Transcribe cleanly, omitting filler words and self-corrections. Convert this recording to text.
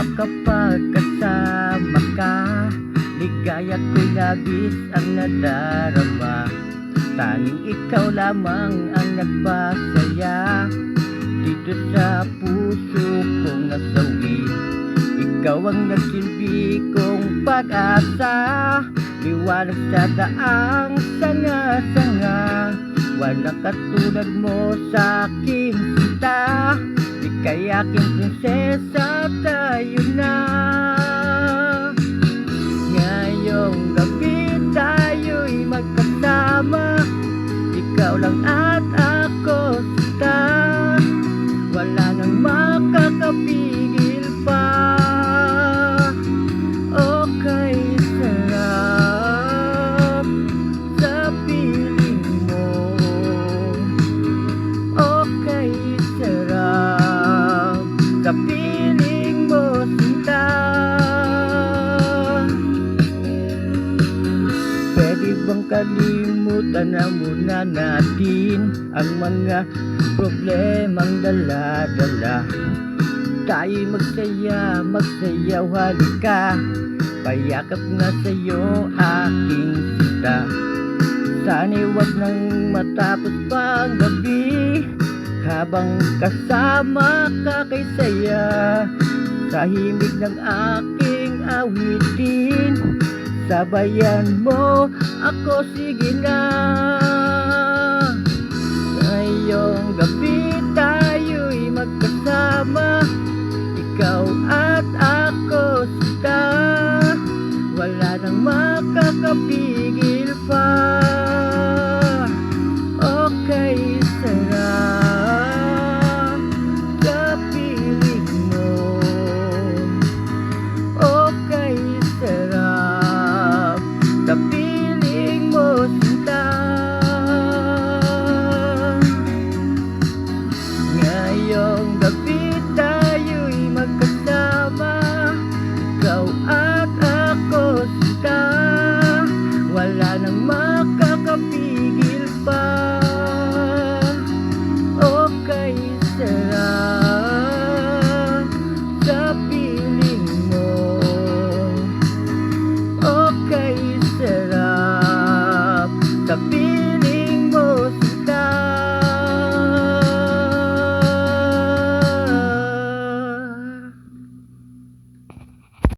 pa kapag kasama ka. Ligaya ko'y labis ang nadarama. Tanging ikaw lamang ang nagpasaya dito sa puso kong nasawi. Ikaw ang nagsilbi kong pag-asa, liwanag sa daang sanga-sanga. Walang katulad mo sa aking sinta, ika'y aking prinsesa, tayo na. Ngayong gabi tayo'y magkasama, ikaw lang at ako sinta. Wala nang makakapigil pa. Okay, sarap sa piling mo. Okay, sarap sa piling mo, sinta. Pwede bang kalimutan na muna natin ang mga problemang dala-dala? Tayo'y magsaya, magsayaw, halika. Payakap nga sa'yo aking sinta. Sana'y wag nang matapos pa ang gabi, habang kasama ka kay saya. Sa himig ng aking awitin, sabayan mo ako, sige na. Ngayong gabi tayo'y magkasama, ikaw at ako sinta. Wala nang makakapigil pa.